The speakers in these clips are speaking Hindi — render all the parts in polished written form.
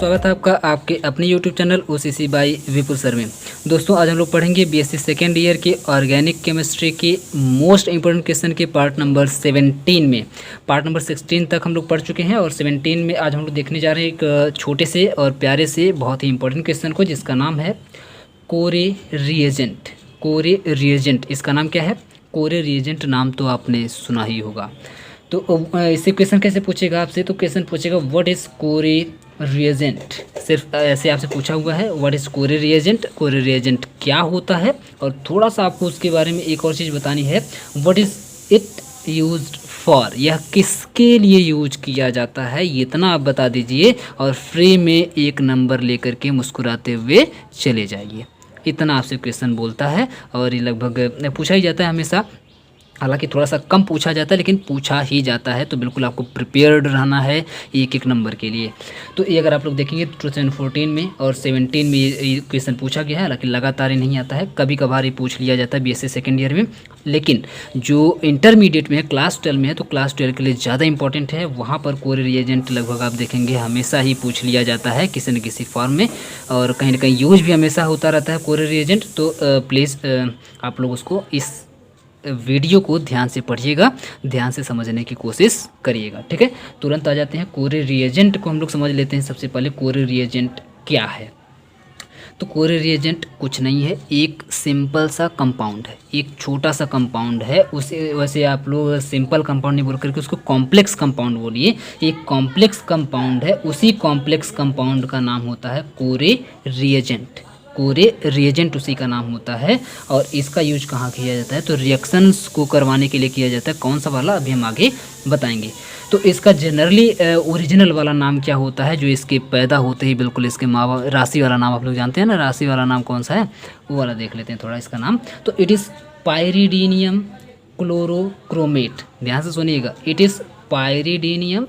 स्वागत है आपका आपके अपने YouTube चैनल ओसीसी बाय विपुल सर में। दोस्तों आज हम लोग पढ़ेंगे बीएससी सेकेंड ईयर के ऑर्गेनिक केमिस्ट्री के मोस्ट इंपॉर्टेंट क्वेश्चन के पार्ट नंबर 17 में। पार्ट नंबर 16 तक हम लोग पढ़ चुके हैं और 17 में आज हम लोग देखने जा रहे हैं एक छोटे से और प्यारे से बहुत ही इंपॉर्टेंट क्वेश्चन को, जिसका नाम है कोरे रिएजेंट। कोरे रिएजेंट इसका नाम क्या है? कोरे रिएजेंट नाम तो आपने सुना ही होगा। तो इससे क्वेश्चन कैसे पूछेगा आपसे? तो क्वेश्चन पूछेगा व्हाट इज़ कोरे रिएजेंट। सिर्फ ऐसे आपसे पूछा हुआ है व्हाट इज़ कोरे रिएजेंट, कोरे रिएजेंट क्या होता है, और थोड़ा सा आपको उसके बारे में एक और चीज़ बतानी है, what is it used for, यह किसके लिए यूज किया जाता है, इतना आप बता दीजिए और फ्री में एक नंबर लेकर के मुस्कुराते हुए चले जाइए। इतना आपसे क्वेश्चन बोलता है और ये लगभग पूछा ही जाता है हमेशा। हालांकि थोड़ा सा कम पूछा जाता है लेकिन पूछा ही जाता है, तो बिल्कुल आपको प्रिपेयर्ड रहना है एक एक नंबर के लिए। तो ये अगर आप लोग देखेंगे 2014 में और 17 में ये क्वेश्चन पूछा गया है। हालांकि लगातार ही नहीं आता है, कभी कभार ही पूछ लिया जाता है बीएससी सेकेंड ईयर में। लेकिन जो इंटरमीडिएट में है, क्लास 12 में है, तो क्लास 12 के लिए ज़्यादा इंपॉर्टेंट है। वहाँ पर कोरे रिएजेंट लगभग आप देखेंगे हमेशा ही पूछ लिया जाता है किसी न किसी फॉर्म में, और कहीं ना कहीं यूज भी हमेशा होता रहता है कोरे रिएजेंट। तो प्लीज़ आप लोग उसको इस वीडियो को ध्यान से पढ़िएगा, ध्यान से समझने की कोशिश करिएगा, ठीक है। तुरंत आ जाते हैं कोरे रिएजेंट को हम लोग समझ लेते हैं। सबसे पहले कोरे रिएजेंट क्या है? तो कोरे रिएजेंट कुछ नहीं है, एक सिंपल सा कंपाउंड है, एक छोटा सा कंपाउंड है। उसे वैसे आप लोग सिंपल कंपाउंड नहीं बोल करके उसको कॉम्प्लेक्स कंपाउंड बोलिए। एक कॉम्प्लेक्स कंपाउंड है, उसी कॉम्प्लेक्स कंपाउंड का नाम होता है कोरे रिएजेंट। कोरे रिएजेंट उसी का नाम होता है। और इसका यूज कहाँ किया जाता है? तो रिएक्शंस को करवाने के लिए किया जाता है। कौन सा वाला अभी हम आगे बताएंगे। तो इसका जनरली ओरिजिनल वाला नाम क्या होता है? जो इसके पैदा होते ही बिल्कुल इसके माँ बाप, राशि वाला नाम आप लोग जानते हैं ना, राशि वाला नाम कौन सा है वो वाला देख लेते हैं थोड़ा इसका नाम। तो इट इज़ पायरिडीनियम क्लोरोक्रोमेट। ध्यान से सुनिएगा, इट इज़ पायरिडीनियम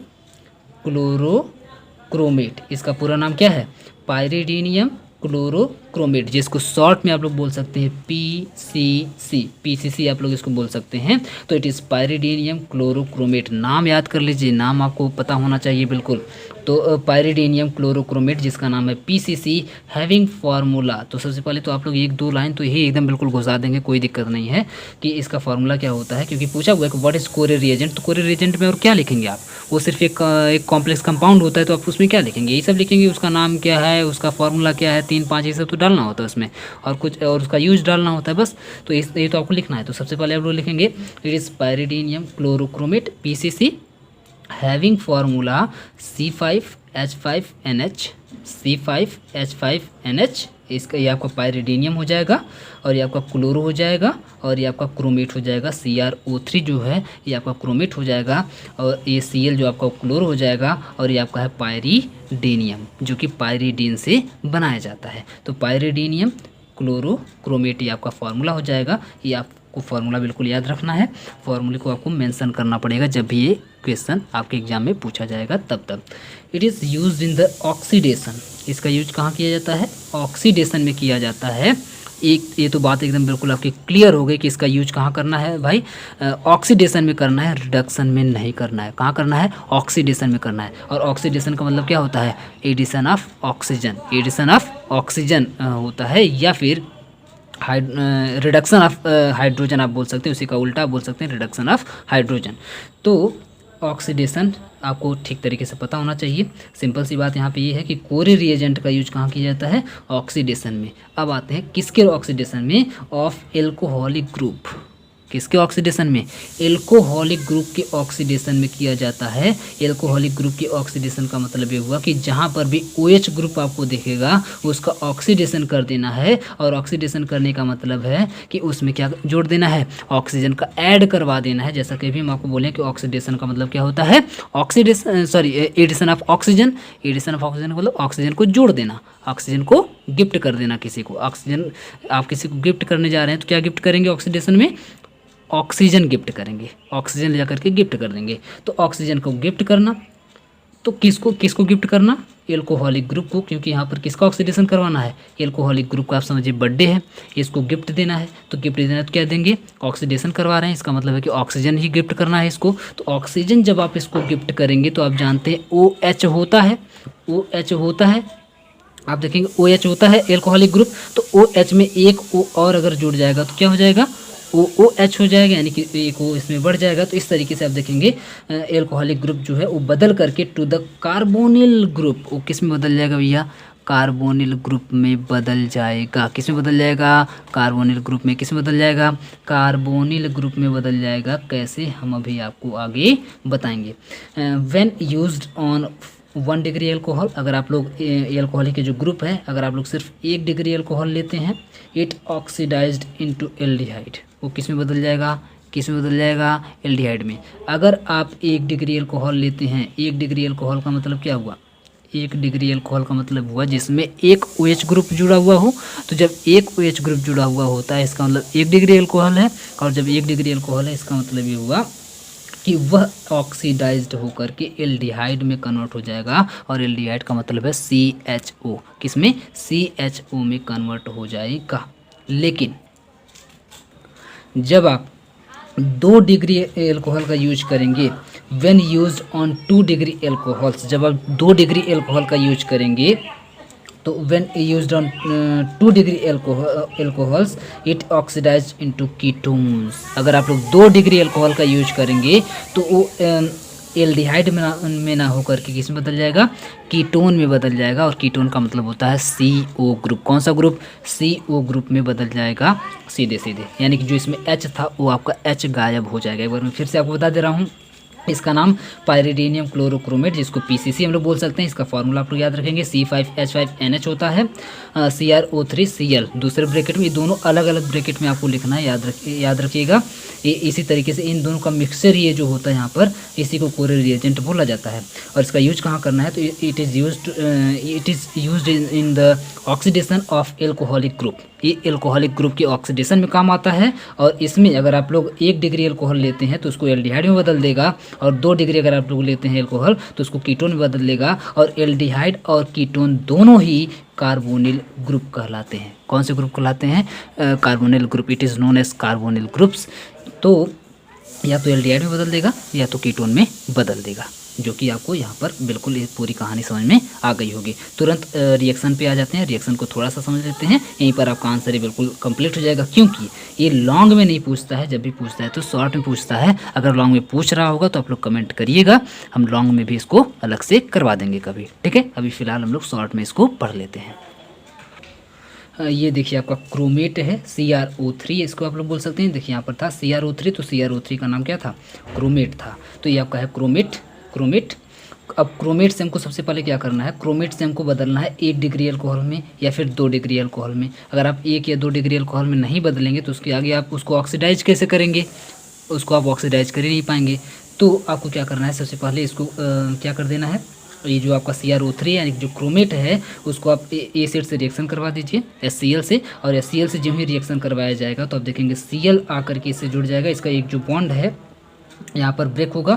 क्लोरोक्रोमेट। इसका पूरा नाम क्या है? पायरिडीनियम क्लोरोक्रोमेट, जिसको शॉर्ट में आप लोग बोल सकते हैं पीसीसी। पीसीसी आप लोग इसको बोल सकते हैं। तो इट इज़ पायरिडीनियम क्लोरोक्रोमेट। नाम याद कर लीजिए, नाम आपको पता होना चाहिए बिल्कुल। तो पायरिडीनियम क्लोरोक्रोमेट जिसका नाम है पीसीसी, हैविंग फार्मूला। तो सबसे पहले तो आप लोग एक दो लाइन तो यही एकदम बिल्कुल घुसा देंगे, कोई दिक्कत नहीं है कि इसका फार्मूला क्या होता है, क्योंकि पूछा हुआ है कि व्हाट इज़ कोरे रिएजेंट। तो कोरे रिएजेंट में और क्या लिखेंगे आप? वो सिर्फ एक कॉम्प्लेक्स कंपाउंड होता है, तो आप उसमें क्या लिखेंगे? यही सब लिखेंगे, उसका नाम क्या है, उसका फार्मूला क्या है, 3 5 ये सब तो डालना होता है उसमें, और कुछ और उसका यूज डालना होता है बस। तो ये तो आपको लिखना है। तो सबसे पहले आप लोग लिखेंगे it is pyridinium chlorochromate PCC having formula C5H5NH। C5H5NH इसका ये आपका पायरिडीनियम हो जाएगा, और ये आपका क्लोरो हो जाएगा, और ये आपका क्रोमेट हो जाएगा। CrO3 जो है ये आपका क्रोमेट हो जाएगा, और ये Cl जो आपका क्लोरो हो जाएगा, और ये आपका है पायरिडीनियम जो कि पायरिडीन से बनाया जाता है। तो पायरिडीनियम क्लोरोक्रोमेट ये आपका फार्मूला हो जाएगा। ये आपको फार्मूला बिल्कुल याद रखना है, फार्मूले को आपको मेंशन करना पड़ेगा जब भी ये क्वेश्चन आपके एग्जाम में पूछा जाएगा तब। It is used in the oxidation. इसका यूज कहाँ किया जाता है? ऑक्सीडेशन में किया जाता है। एक ये तो बात एकदम बिल्कुल आपकी क्लियर हो गई कि इसका यूज कहाँ करना है भाई? ऑक्सीडेशन में करना है, रिडक्शन में नहीं करना है। कहाँ करना है? ऑक्सीडेशन में करना है। और ऑक्सीडेशन का मतलब क्या होता है? Addition of oxygen. Addition of oxygen होता है, या फिर रिडक्शन ऑफ हाइड्रोजन आप बोल सकते हैं, उसी का उल्टा बोल सकते हैं रिडक्शन ऑफ हाइड्रोजन। तो ऑक्सीडेशन आपको ठीक तरीके से पता होना चाहिए। सिंपल सी बात यहाँ पे ये है कि कोरे रिएजेंट का यूज कहाँ किया जाता है? ऑक्सीडेशन में। अब आते हैं किसके ऑक्सीडेशन में? Of alcoholic group. किसके ऑक्सीडेशन में? एल्कोहलिक ग्रुप के ऑक्सीडेशन में किया जाता है। एल्कोहलिक ग्रुप के ऑक्सीडेशन का मतलब ये हुआ कि जहाँ पर भी OH ग्रुप आपको दिखेगा उसका ऑक्सीडेशन कर देना है। और ऑक्सीडेशन करने का मतलब है कि उसमें क्या जोड़ देना है? ऑक्सीजन का ऐड करवा देना है। जैसा कि अभी हम आपको बोलें कि ऑक्सीडेशन का मतलब क्या होता है? Oxidation addition of oxygen. Addition of oxygen मतलब ऑक्सीजन को जोड़ देना, ऑक्सीजन को गिफ्ट कर देना किसी को। ऑक्सीजन आप किसी को गिफ्ट करने जा रहे हैं तो क्या गिफ्ट करेंगे ऑक्सीडेशन में? ऑक्सीजन गिफ्ट करेंगे, ऑक्सीजन ले जा करके गिफ्ट कर देंगे। तो ऑक्सीजन को गिफ्ट करना, तो किसको किसको गिफ्ट करना? एल्कोहलिक ग्रुप को, क्योंकि यहाँ पर किसका ऑक्सीडेशन करवाना है? एल्कोहलिक ग्रुप का। आप समझिए बर्थडे है, इसको गिफ्ट देना है, तो गिफ्ट देना है तो क्या देंगे? ऑक्सीडेशन करवा रहे हैं, इसका मतलब है कि ऑक्सीजन ही गिफ्ट करना है इसको। तो ऑक्सीजन जब आप इसको गिफ्ट करेंगे तो आप जानते हैं OH होता है, ओ एच होता है, आप देखेंगे ओ एच होता है एल्कोहलिक ग्रुप, तो ओ एच में एक ओ और अगर जुड़ जाएगा तो क्या हो जाएगा, ओ एच हो जाएगा, यानी कि एक ओ इसमें बढ़ जाएगा। तो इस तरीके से आप देखेंगे एल्कोहलिक ग्रुप जो है वो बदल करके टू द कार्बोनिल ग्रुप, वो किस में बदल जाएगा भैया, कार्बोनिल ग्रुप में बदल जाएगा। किस में बदल जाएगा, कार्बोनिल ग्रुप में। किस में बदल जाएगा, कार्बोनिल ग्रुप में बदल जाएगा। कैसे, हम अभी आपको आगे बताएंगे। When used on 1 degree alcohol, अगर आप लोग एल्कोहलिक के जो ग्रुप है, अगर आप लोग सिर्फ 1 डिग्री एल्कोहल लेते हैं, इट ऑक्सीडाइज्ड इनटू एल्डिहाइड, वो किस में बदल जाएगा, किस में बदल जाएगा, एल्डिहाइड में। अगर आप 1 डिग्री एल्कोहल लेते हैं, 1 डिग्री एल्कोहल का मतलब क्या हुआ, 1 डिग्री एल्कोहल का मतलब हुआ जिसमें एक OH ग्रुप जुड़ा हुआ हो। तो जब एक OH ग्रुप जुड़ा हुआ होता है इसका मतलब 1 डिग्री एल्कोहल है, और जब 1 डिग्री एल्कोहल है इसका मतलब ये हुआ कि वह ऑक्सीडाइज्ड होकर के एल्डिहाइड में कन्वर्ट हो जाएगा, और एल्डिहाइड का मतलब है CHO, किसमें, CHO में कन्वर्ट हो जाएगा। लेकिन जब आप 2 डिग्री एल्कोहल का यूज करेंगे, when used on 2 degree alcohols, जब आप 2 डिग्री एल्कोहल का यूज करेंगे तो when used on 2 degree alcohols it oxidize into ketones. अगर आप लोग 2 डिग्री एल्कोहल का यूज करेंगे तो वो एल्डिहाइड में ना होकर के किस में बदल जाएगा, कीटोन में बदल जाएगा। और कीटोन का मतलब होता है CO ग्रुप। कौन सा ग्रुप, CO ग्रुप में बदल जाएगा सीधे सीधे, यानी कि जो इसमें H था वो आपका H गायब हो जाएगा। एक बार मैं फिर से आपको बता दे रहा हूँ, इसका नाम पायरिडीनियम क्लोरोक्रोमेट, जिसको PCC हम लोग बोल सकते हैं। इसका फॉर्मूला आप लोग याद रखेंगे, C5H5NH होता है, CrO3Cl दूसरे ब्रैकेट में। ये दोनों अलग अलग ब्रैकेट में आपको लिखना है, याद रखिएगा। ये इसी तरीके से इन दोनों का मिक्सचर ये जो होता है यहाँ पर, इसी को कोरे रिएजेंट बोला जाता है। और इसका यूज कहाँ करना है, तो it is used in the oxidation of alcoholic group. ये एल्कोहलिक ग्रुप के ऑक्सीडेशन में काम आता है। और इसमें अगर आप लोग 1 डिग्री एल्कोहल लेते हैं तो उसको एल्डिहाइड में बदल देगा, और 2 डिग्री अगर आप लोग लेते हैं एल्कोहल तो उसको कीटोन में बदल देगा। और एल्डिहाइड और कीटोन दोनों ही कार्बोनिल ग्रुप कहलाते हैं। कौन से ग्रुप कहलाते हैं, carbonyl group. It is known as carbonyl groups. तो या तो एल्डिहाइड में बदल देगा या तो कीटोन में बदल देगा, जो कि आपको यहाँ पर बिल्कुल ये पूरी कहानी समझ में आ गई होगी। तुरंत रिएक्शन पे आ जाते हैं, रिएक्शन को थोड़ा सा समझ लेते हैं, यहीं पर आपका आंसर ही बिल्कुल कंप्लीट हो जाएगा। क्योंकि ये लॉन्ग में नहीं पूछता है, जब भी पूछता है तो शॉर्ट में पूछता है। अगर लॉन्ग में पूछ रहा होगा तो आप लोग कमेंट करिएगा, हम लॉन्ग में भी इसको अलग से करवा देंगे कभी, ठीक है। अभी फ़िलहाल हम लोग शॉर्ट में इसको पढ़ लेते हैं। ये देखिए आपका क्रोमेट है, CrO3 इसको आप लोग बोल सकते हैं। देखिए यहाँ पर था CrO3, तो CrO3 का नाम क्या था, क्रोमेट था। तो ये आपका है क्रोमेट। अब क्रोमेट से हमको सबसे पहले क्या करना है, क्रोमेट से हमको बदलना है 1 डिग्री एल्कोहल में या फिर 2 डिग्री एल्कोहल में। अगर आप 1 या 2 डिग्री एल्कोहल में नहीं बदलेंगे तो उसके आगे आप उसको ऑक्सीडाइज कैसे करेंगे, उसको आप ऑक्सीडाइज कर ही नहीं पाएंगे। तो आपको क्या करना है, सबसे पहले इसको क्या कर देना है, ये जो आपका CrO3 यानी जो क्रोमेट है उसको आप एसिड से रिएक्शन करवा दीजिए HCl से। और HCl से जब ही रिएक्शन करवाया जाएगा तो आप देखेंगे Cl आकर के इससे जुड़ जाएगा। इसका एक जो बॉन्ड है यहाँ पर ब्रेक होगा,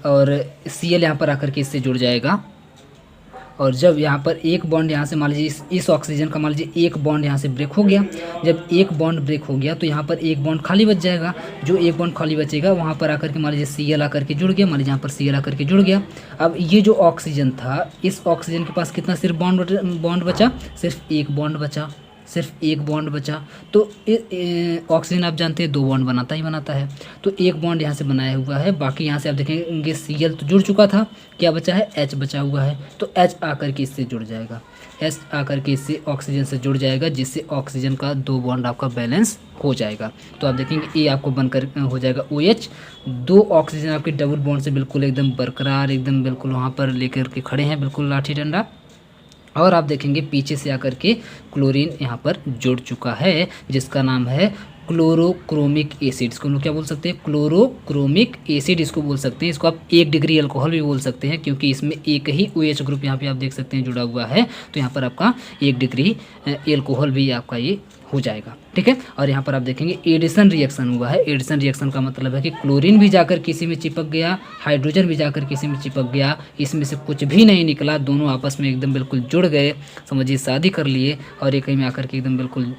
और Cl यहाँ पर आकर के इससे जुड़ जाएगा। और जब यहाँ पर एक बॉन्ड यहाँ से मान लीजिए इस ऑक्सीजन का मान लीजिए एक बॉन्ड यहाँ से ब्रेक हो गया, जब एक बॉन्ड ब्रेक हो गया तो यहाँ पर एक बॉन्ड खाली बच जाएगा। जो एक बॉन्ड खाली बचेगा वहाँ पर आकर के मान लीजिए Cl आकर के जुड़ गया, मान लीजिए यहाँ पर Cl आकर के जुड़ गया। अब ये जो ऑक्सीजन था, इस ऑक्सीजन के पास कितना सिर्फ बॉन्ड बचा, सिर्फ एक बॉन्ड बचा, सिर्फ एक बॉन्ड बचा। तो ऑक्सीजन आप जानते हैं 2 बॉन्ड बनाता ही बनाता है, तो एक बॉन्ड यहाँ से बनाया हुआ है। बाकी यहाँ से आप देखेंगे Cl तो जुड़ चुका था, क्या बचा है, H बचा हुआ है। तो H आकर के इससे जुड़ जाएगा, H आकर के इससे ऑक्सीजन से जुड़ जाएगा, जिससे ऑक्सीजन का 2 बॉन्ड आपका बैलेंस हो जाएगा। तो आप देखेंगे ये आपको बनकर हो जाएगा OH। 2 ऑक्सीजन आपके डबल बॉन्ड से बिल्कुल एकदम बरकरार, एकदम बिल्कुल वहाँ पर लेकर के खड़े हैं, बिल्कुल लाठी डंडा। और आप देखेंगे पीछे से आकर के क्लोरीन यहाँ पर जुड़ चुका है, जिसका नाम है क्लोरोक्रोमिक एसिड। इसको हम लोग क्या बोल सकते हैं, क्लोरोक्रोमिक एसिड इसको बोल सकते हैं। इसको आप 1 डिग्री अल्कोहल भी बोल सकते हैं, क्योंकि इसमें एक ही OH ग्रुप यहाँ पे आप देख सकते हैं जुड़ा हुआ है। तो यहाँ पर आपका 1 डिग्री अल्कोहल भी आपका ये हो जाएगा, ठीक है। और यहाँ पर आप देखेंगे एडिशन रिएक्शन हुआ है। एडिशन रिएक्शन का मतलब है कि क्लोरीन भी जाकर किसी में चिपक गया, हाइड्रोजन भी जाकर किसी में चिपक गया, इसमें से कुछ भी नहीं निकला, दोनों आपस में एकदम बिल्कुल जुड़ गए, समझिए शादी कर लिए और एक ही में आकर के एकदम बिल्कुल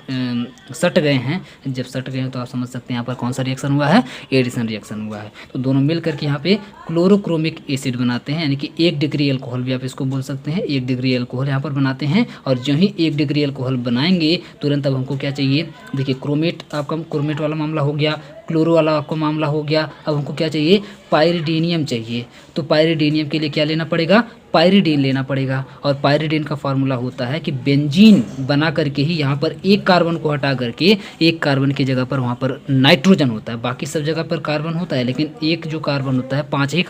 सट गए हैं। जब सट गए हैं तो आप समझ सकते हैं यहाँ पर कौन सा रिएक्शन हुआ है, एडिशन रिएक्शन हुआ है। तो दोनों मिल करके यहाँ पे क्लोरोक्रोमिक एसिड बनाते हैं, यानी कि 1 डिग्री अल्कोहल भी आप इसको बोल सकते हैं। 1 डिग्री अल्कोहल यहाँ पर बनाते हैं और जो ही 1 डिग्री अल्कोहल बनाएंगे तुरंत अब हमको क्या चाहिए, देखिए क्रोमेट, आपका क्रोमेट वाला मामला हो गया, क्लोरो वाला आपका मामला हो गया। अब हमको क्या चाहिए, पायरिडीनियम चाहिए। तो पायरिडीनियम के लिए क्या लेना पड़ेगा, पायरिडीन लेना पड़ेगा। और पायरिडीन का फार्मूला होता है कि बेंजीन बना करके ही यहाँ पर एक कार्बन को हटा करके एक कार्बन की जगह पर वहाँ पर नाइट्रोजन होता है, बाकी सब जगह पर कार्बन होता है, लेकिन एक जो कार्बन होता है, 5 ही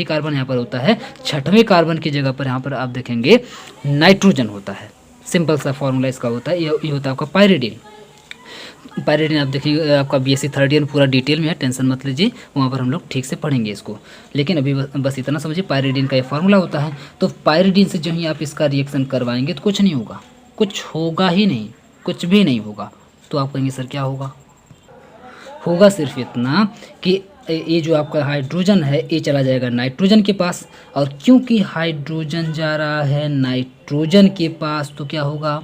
कार्बन यहाँ पर होता है, 6वें कार्बन की जगह पर यहाँ पर आप देखेंगे नाइट्रोजन होता है। सिंपल सा फार्मूला इसका होता है, ये होता है आपका पायरिडीन। पायरिडीन आप देखिए आपका बीएससी 3rd ईयर पूरा डिटेल में है, टेंशन मत लीजिए, वहाँ पर हम लोग ठीक से पढ़ेंगे इसको। लेकिन अभी बस इतना समझिए पायरिडीन का ये फार्मूला होता है। तो पायरिडीन से जो ही आप इसका रिएक्शन करवाएंगे तो कुछ नहीं होगा, कुछ होगा ही नहीं, कुछ भी नहीं होगा। तो आप कहेंगे सर क्या होगा, होगा सिर्फ इतना कि ये जो आपका हाइड्रोजन है ये चला जाएगा नाइट्रोजन के पास, और क्योंकि हाइड्रोजन जा रहा है नाइट्रोजन के पास तो क्या होगा,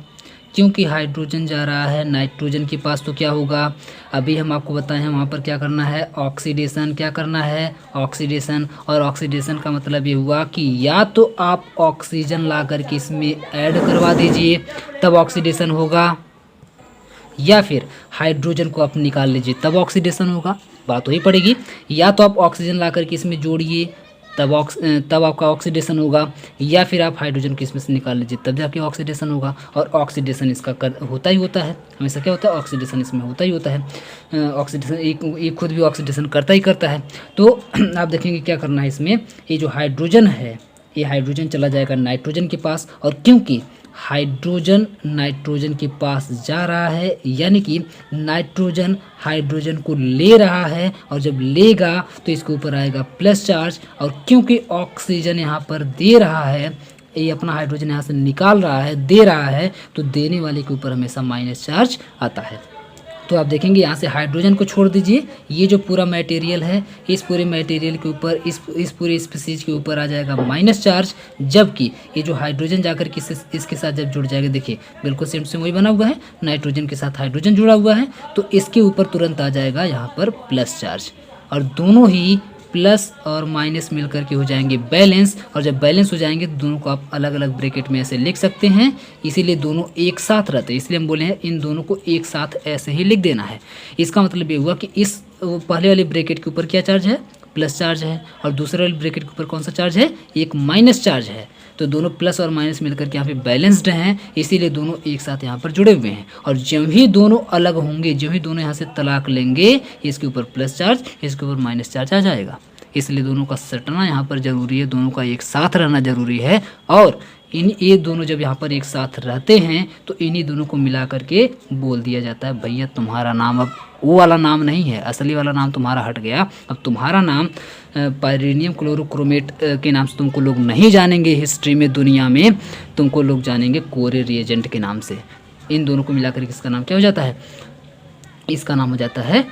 क्योंकि हाइड्रोजन जा रहा है नाइट्रोजन के पास तो क्या होगा, अभी हम आपको बताए हैं वहाँ पर क्या करना है, ऑक्सीडेशन, क्या करना है, ऑक्सीडेशन। और ऑक्सीडेशन का मतलब ये हुआ कि या तो आप ऑक्सीजन ला करके इसमें ऐड करवा दीजिए तब ऑक्सीडेशन होगा, या फिर हाइड्रोजन को आप निकाल लीजिए तब ऑक्सीडेशन होगा, बात वही पड़ेगी। या तो आप ऑक्सीजन ला करके इसमें जोड़िए तब आपका ऑक्सीडेशन होगा, या फिर आप हाइड्रोजन को इसमें से निकाल लीजिए तब जाके ऑक्सीडेशन होगा। और ऑक्सीडेशन इसका होता ही होता है, हमेशा क्या होता है, ऑक्सीडेशन इसमें होता ही होता है। ऑक्सीडेशन एक खुद भी ऑक्सीडेशन करता ही करता है। तो आप देखेंगे क्या करना है इसमें, ये जो हाइड्रोजन है ये हाइड्रोजन चला जाएगा नाइट्रोजन के पास, और क्योंकि हाइड्रोजन नाइट्रोजन के पास जा रहा है यानी कि नाइट्रोजन हाइड्रोजन को ले रहा है, और जब लेगा तो इसके ऊपर आएगा प्लस चार्ज। और क्योंकि ऑक्सीजन यहाँ पर दे रहा है, ये अपना हाइड्रोजन यहाँ से निकाल रहा है, दे रहा है, तो देने वाले के ऊपर हमेशा माइनस चार्ज आता है। तो आप देखेंगे यहाँ से हाइड्रोजन को छोड़ दीजिए, ये जो पूरा मटेरियल है इस पूरे मटेरियल के ऊपर इस पूरे स्पीसीज के ऊपर आ जाएगा माइनस चार्ज, जबकि ये जो हाइड्रोजन जाकर के इसके साथ जब जुड़ जाएगा, देखिए बिल्कुल सेम सेम वही बना हुआ है, नाइट्रोजन के साथ हाइड्रोजन जुड़ा हुआ है, तो इसके ऊपर तुरंत आ जाएगा यहाँ पर प्लस चार्ज, और दोनों ही प्लस और माइनस मिल करके हो जाएंगे बैलेंस। और जब बैलेंस हो जाएंगे तो दोनों को आप अलग अलग ब्रैकेट में ऐसे लिख सकते हैं, इसीलिए दोनों एक साथ रहते हैं, इसलिए हम बोले हैं इन दोनों को एक साथ ऐसे ही लिख देना है। इसका मतलब ये हुआ कि इस पहले वाले ब्रैकेट के ऊपर क्या चार्ज है, प्लस चार्ज है, और दूसरे वाले ब्रैकेट के ऊपर कौन सा चार्ज है, एक माइनस चार्ज है। तो दोनों प्लस और माइनस मिलकर के यहाँ पे बैलेंस्ड हैं, इसीलिए दोनों एक साथ यहाँ पर जुड़े हुए हैं। और जब ही दोनों अलग होंगे, जब ही दोनों यहाँ से तलाक लेंगे, इसके ऊपर प्लस चार्ज, इसके ऊपर माइनस चार्ज आ जाएगा। इसलिए दोनों का सटना यहाँ पर ज़रूरी है, दोनों का एक साथ रहना ज़रूरी है। और ये दोनों जब यहाँ पर एक साथ रहते हैं तो इन्हीं दोनों को मिला करके बोल दिया जाता है, भैया तुम्हारा नाम अब वो वाला नाम नहीं है, असली वाला नाम तुम्हारा हट गया, अब तुम्हारा नाम पायरिडियम क्लोरोक्रोमेट के नाम से तुमको लोग नहीं जानेंगे हिस्ट्री में, दुनिया में तुमको लोग जानेंगे कोरे रिएजेंट के नाम से। इन दोनों को मिला करके इसका नाम क्या हो जाता है, इसका नाम हो जाता है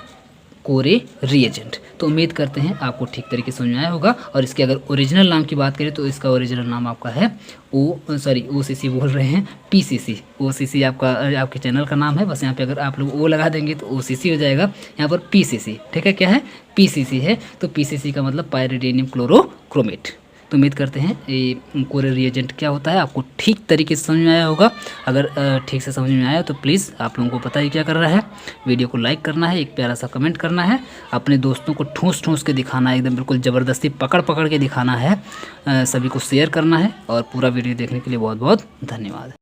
कोरे रिएजेंट। तो उम्मीद करते हैं आपको ठीक तरीके से समझ में आया होगा। और इसके अगर ओरिजिनल नाम की बात करें तो इसका ओरिजिनल नाम आपका है OCC बोल रहे हैं, PCC। OCC आपके चैनल का नाम है, बस यहाँ पे अगर आप लोग O लगा देंगे तो OCC हो जाएगा, यहाँ पर PCC, ठीक है, क्या है, PCC है। तो PCC का मतलब पायरिडियम क्लोरोक्रोमेट। तो उम्मीद करते हैं ये कोरे रिएजेंट क्या होता है आपको ठीक तरीके से समझ में आया होगा। अगर ठीक से समझ में आया तो प्लीज़ आप लोगों को पता ही क्या कर रहा है, वीडियो को लाइक करना है, एक प्यारा सा कमेंट करना है, अपने दोस्तों को ठूस के दिखाना है, एकदम बिल्कुल ज़बरदस्ती पकड़ के दिखाना है, सभी को शेयर करना है। और पूरा वीडियो देखने के लिए बहुत बहुत धन्यवाद।